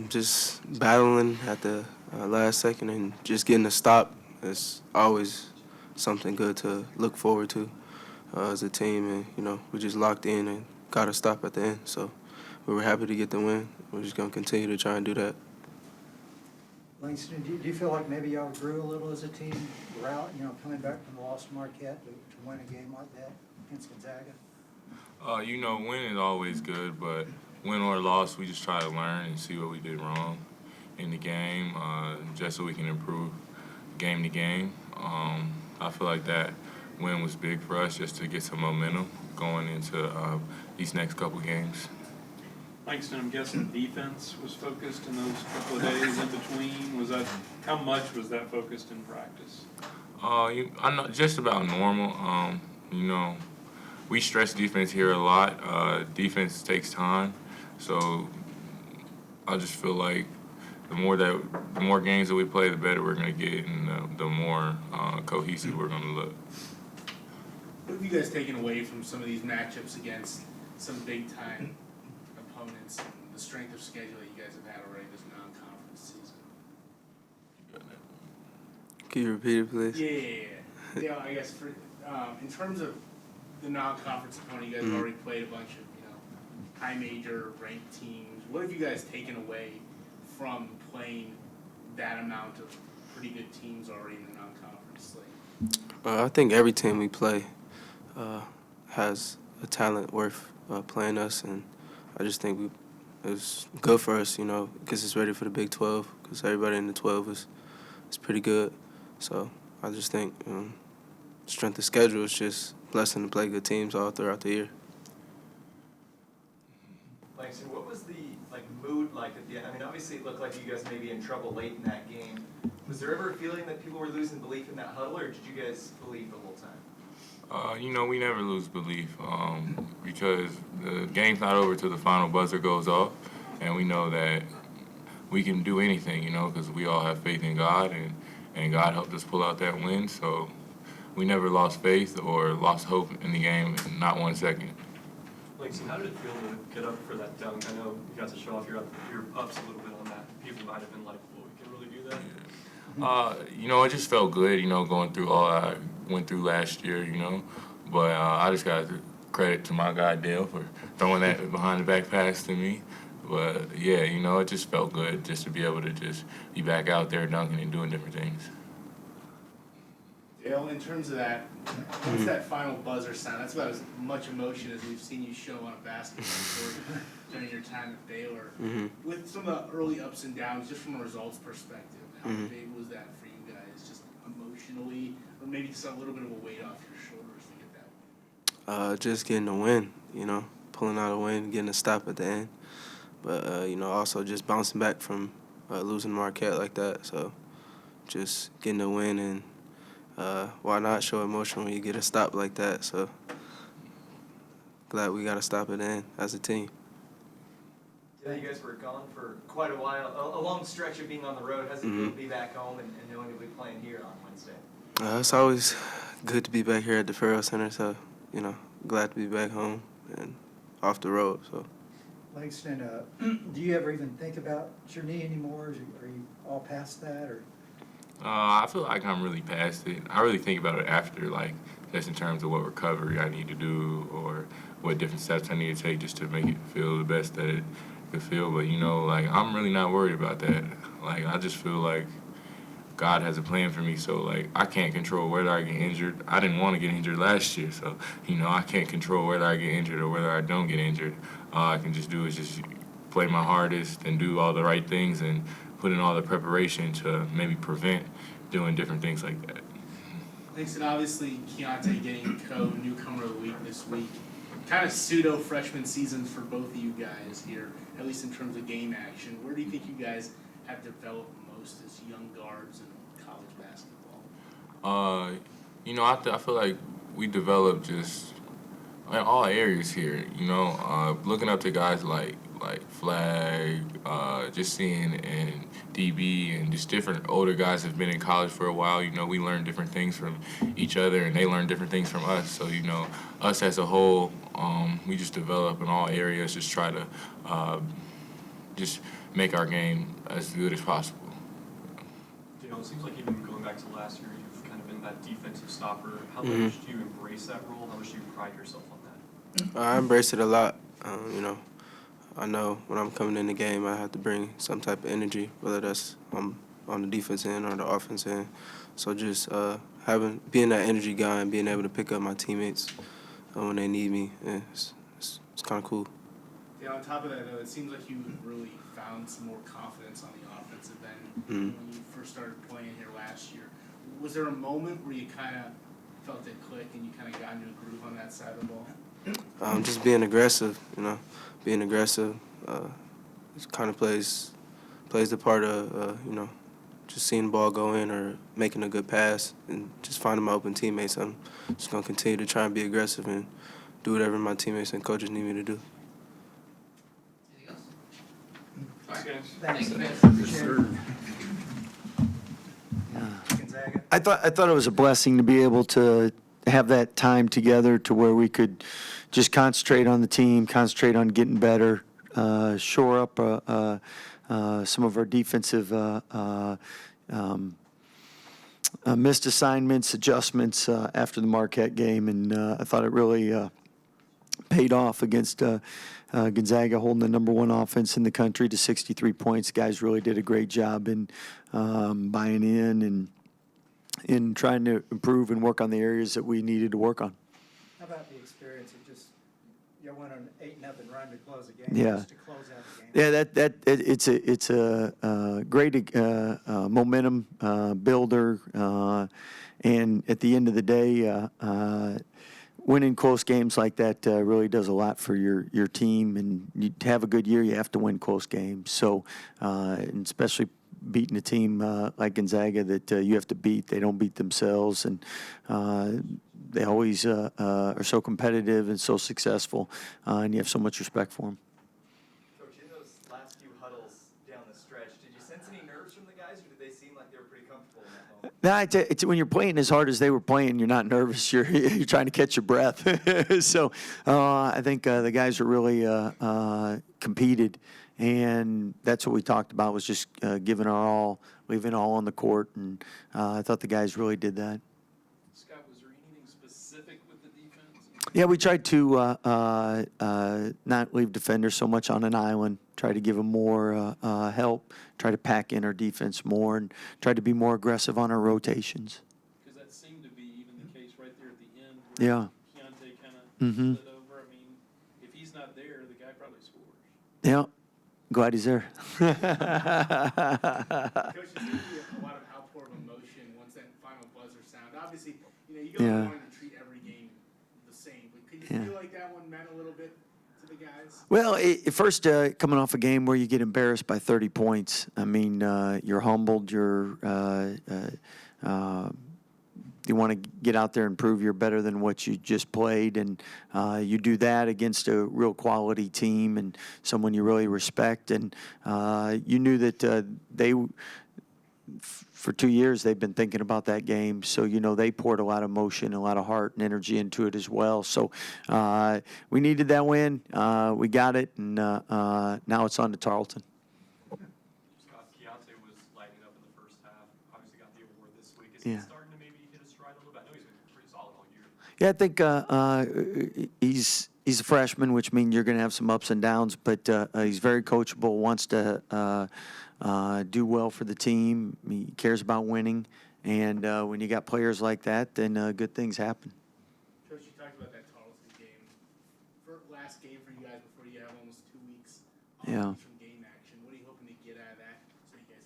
Just battling at the last second and just getting a stop is always something good to look forward to as a team. And, we just locked in and got a stop at the end. So we were happy to get the win. We're just going to continue to try and do that. Langston, do you feel like maybe y'all grew a little as a team, coming back from the loss to Marquette to win a game like that against Gonzaga? Winning is always good, but win or loss, we just try to learn and see what we did wrong in the game, just so we can improve game to game. I feel like that win was big for us just to get some momentum going into these next couple games. Langston, I'm guessing defense was focused in those couple of days in between. How much was that focused in practice? I know just about normal. We stress defense here a lot. Defense takes time, so I just feel like the more games that we play, the better we're going to get, and the more cohesive we're going to look. What have you guys taken away from some of these matchups against some big-time opponents and the strength of schedule that you guys have had already this non-conference season? Can you repeat it, please? Yeah. I guess in terms of the non-conference opponent, you guys have already played a bunch of high major ranked teams. What have you guys taken away from playing that amount of pretty good teams already in the non-conference slate? I think every team we play has a talent worth playing us, and I just think it's good for us, because it's ready for the Big 12, because everybody in the 12 is pretty good. So I just think strength of schedule is just blessing to play good teams all throughout the year. Langston, what was the mood like at the end? I mean, obviously it looked like you guys may be in trouble late in that game. Was there ever a feeling that people were losing belief in that huddle, or did you guys believe the whole time? We never lose belief because the game's not over till the final buzzer goes off, and we know that we can do anything, because we all have faith in God, and God helped us pull out that win. So we never lost faith or lost hope in the game, not 1 second. Langston, how did it feel to get up for that dunk? I know you got to show off your ups a little bit on that. People might have been like, well, we can really do that. It just felt good, going through all I went through last year, But I just got to credit to my guy Dale for throwing that behind the back pass to me. But yeah, it just felt good just to be able to just be back out there dunking and doing different things. Dale, in terms of that, what's that final buzzer sound? That's about as much emotion as we've seen you show on a basketball court during your time at Baylor. With some of the early ups and downs, just from a results perspective, how big was that for you guys, just emotionally, or maybe just a little bit of a weight off your shoulders to get that win? Just getting a win, pulling out a win, getting a stop at the end. But, also just bouncing back from losing Marquette like that. So just getting a win, and why not show emotion when you get a stop like that? So glad we got a stop at the end as a team. Yeah, you guys were gone for quite a while, a long stretch of being on the road. How's it feel to be back home and knowing you'll be playing here on Wednesday? It's always good to be back here at the Farrell Center, so, glad to be back home and off the road. So. Langston, do you ever even think about your knee anymore? Are you all past that? Or? I feel like I'm really past it. I really think about it after, just in terms of what recovery I need to do or what different steps I need to take just to make it feel the best that it could feel. But, I'm really not worried about that. I just feel like God has a plan for me, so, I can't control whether I get injured. I didn't want to get injured last year, so, I can't control whether I get injured or whether I don't get injured. All I can just do is just play my hardest and do all the right things and put in all the preparation to maybe prevent doing different things like that. Langston, obviously, Keontae getting co-newcomer of the week this week. Kind of pseudo-freshman seasons for both of you guys here, at least in terms of game action. Where do you think you guys have developed most as young guards in college basketball? I feel like we developed just in all areas here. Looking up to guys like Flag, just seeing and DB and just different older guys have been in college for a while. We learn different things from each other, and they learn different things from us. So us as a whole, we just develop in all areas. Just try to just make our game as good as possible. You know, it seems like even going back to last year, you've kind of been that defensive stopper. How much do you embrace that role? How much do you pride yourself on that? I embrace it a lot. You know, I know when I'm coming in the game, I have to bring some type of energy, whether that's on the defense end or the offense end. So just being that energy guy and being able to pick up my teammates when they need me, it's kind of cool. Yeah, on top of that, though, it seems like you really found some more confidence on the offensive end when you first started playing here last year. Was there a moment where you kind of felt it click and you kind of got into a groove on that side of the ball? Just being aggressive, you know, being aggressive it kind of plays the part of, you know, just seeing the ball go in or making a good pass and just finding my open teammates. I'm just going to continue to try and be aggressive and do whatever my teammates and coaches need me to do. Thanks. Gonzaga. I thought it was a blessing to be able to have that time together to where we could just concentrate on the team, concentrate on getting better, shore up some of our defensive missed assignments, adjustments after the Marquette game, and I thought it really paid off against Gonzaga, holding the #1 offense in the country to 63 points. Guys really did a great job in buying in trying to improve and work on the areas that we needed to work on. How about the experience of just, you went on 8-0 run to close the game, Yeah. just to close out the game? Yeah, it's a great momentum builder, and at the end of the day, winning close games like that really does a lot for your team. And you have a good year, you have to win close games. So, and especially beating a team like Gonzaga that you have to beat. They don't beat themselves, and they always are so competitive and so successful, and you have so much respect for them. Coach, in those last few huddles down the stretch, did you sense any nerves from the guys, or did they seem like they were pretty comfortable in that moment? No, it's when you're playing as hard as they were playing, you're not nervous. You're trying to catch your breath. So I think the guys are really competed, and that's what we talked about, was just giving our all, leaving it all on the court, and I thought the guys really did that. Scott, was there anything specific with the defense? Yeah, we tried to not leave defenders so much on an island, try to give them more help, try to pack in our defense more, and try to be more aggressive on our rotations. Because that seemed to be even the case right there at the end. Yeah. Keontae kind of slid over. I mean, if he's not there, the guy probably scores. Yeah, glad he's there. Coach, there's going to be a lot of outpour of emotion once that final buzzer sound. Obviously, you don't Yeah. want to treat every game the same, but could you feel like that one meant a little bit to the guys? Well, at first, coming off a game where you get embarrassed by 30 points, I mean, you're humbled, you want to get out there and prove you're better than what you just played, and you do that against a real quality team and someone you really respect, and you knew that for 2 years they've been thinking about that game, so they poured a lot of emotion, a lot of heart and energy into it as well. So we needed that win. We got it, and now it's on to Tarleton. Scott, Keontae was lighting up in the first half. Obviously got the award this week. Is he starting to maybe hit his stride a little bit? I know he's been pretty solid all year. Yeah, I think he's a freshman, which means you're going to have some ups and downs, but he's very coachable, wants to do well for the team. He cares about winning, and when you got players like that, then good things happen. Coach, you talked about that Tarleton game. Last game for you guys before you have almost 2 weeks off from game action. What are you hoping to get out of that so you guys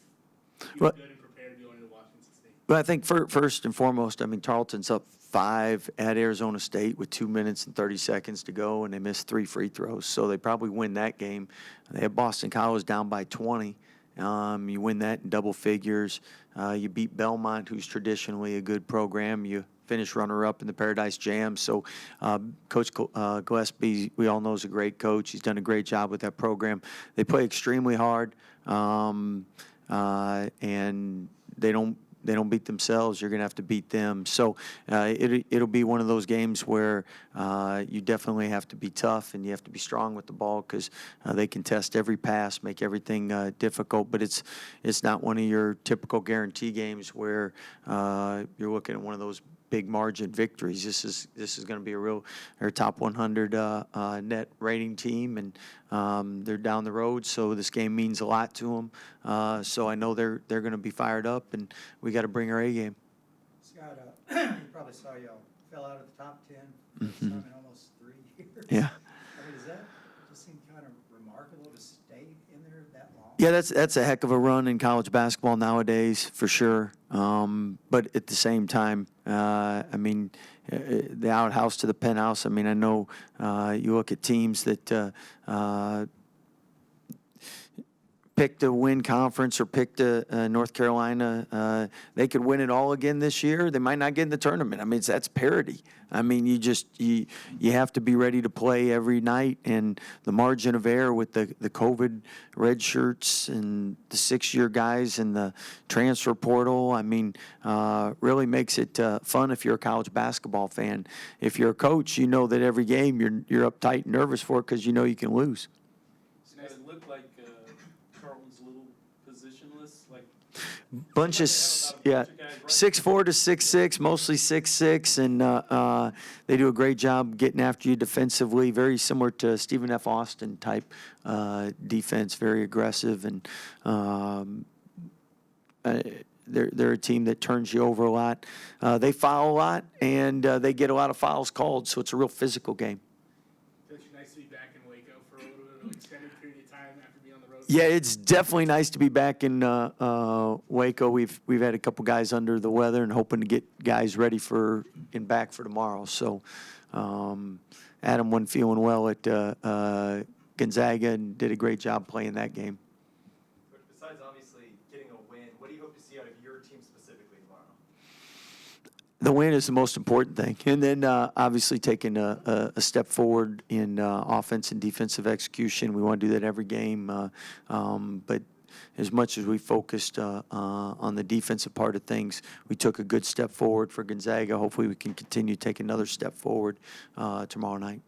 feel good and prepared to go into Washington State? Well, I think first and foremost, I mean, Tarleton's up 5 at Arizona State with 2 minutes and 30 seconds to go, and they missed 3 free throws, so they probably win that game. They have Boston College down by 20. You win that in double figures. You beat Belmont, who's traditionally a good program. You finish runner-up in the Paradise Jam. So Coach Gillespie, we all know, is a great coach. He's done a great job with that program. They play extremely hard, and they they don't beat themselves, you're going to have to beat them. So it'll be one of those games where you definitely have to be tough and you have to be strong with the ball because they can test every pass, make everything difficult. But it's not one of your typical guarantee games where you're looking at one of those big margin victories. This is going to be a top 100 net rating team, and they're down the road, so this game means a lot to them. So I know they're going to be fired up, and we got to bring our A game. Scott, you probably saw y'all fell out of the top 10 for the first time in almost 3 years. Yeah. I mean, does that just seem kind of remarkable to stay in there that long? Yeah, that's a heck of a run in college basketball nowadays, for sure. But at the same time, I mean, the outhouse to the penthouse. I mean, I know you look at teams that picked to win conference or picked North Carolina. They could win it all again this year. They might not get in the tournament. I mean, that's parity. I mean, you have to be ready to play every night, and the margin of error with the COVID red shirts and the 6-year guys and the transfer portal, I mean, really makes it fun if you're a college basketball fan. If you're a coach, you know that every game you're uptight and nervous for it because you know you can lose. Does it look like Tarleton's a little positionless, like? Bunch of 6'4" to 6'6", mostly 6'6", and they do a great job getting after you defensively. Very similar to Stephen F. Austin type defense, very aggressive, and they're a team that turns you over a lot. They foul a lot, and they get a lot of fouls called, so it's a real physical game. Coach, nice to be back in Waco for a little bit of an extended period of time after being on the road. Yeah, it's definitely nice to be back in Waco. We've had a couple guys under the weather and hoping to get guys ready back for tomorrow. So Adam wasn't feeling well at Gonzaga and did a great job playing that game. But besides obviously getting a win, what do you hope to see out of your team specifically tomorrow? The win is the most important thing. And then obviously taking a step forward in offense and defensive execution. We want to do that every game. But as much as we focused on the defensive part of things, we took a good step forward for Gonzaga. Hopefully we can continue to take another step forward tomorrow night.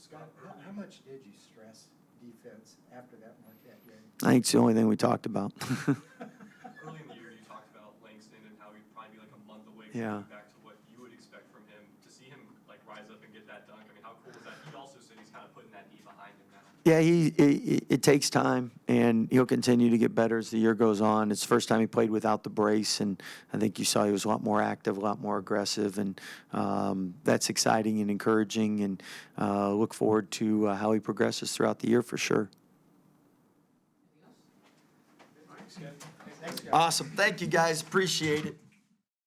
Scott, how much did you stress defense after that Marquette game? I think it's the only thing we talked about. Early in the year, you talked about Langston and how he'd probably be like a month away from Yeah. getting back to what you would expect from him. To see him like rise up and get that dunk, I mean, how cool was that? He also said he's kind of putting that knee behind him now. Yeah, it takes time, and he'll continue to get better as the year goes on. It's the first time he played without the brace, and I think you saw he was a lot more active, a lot more aggressive, and that's exciting and encouraging, and look forward to how he progresses throughout the year for sure. Thanks, guys. Awesome. Thank you, guys. Appreciate it.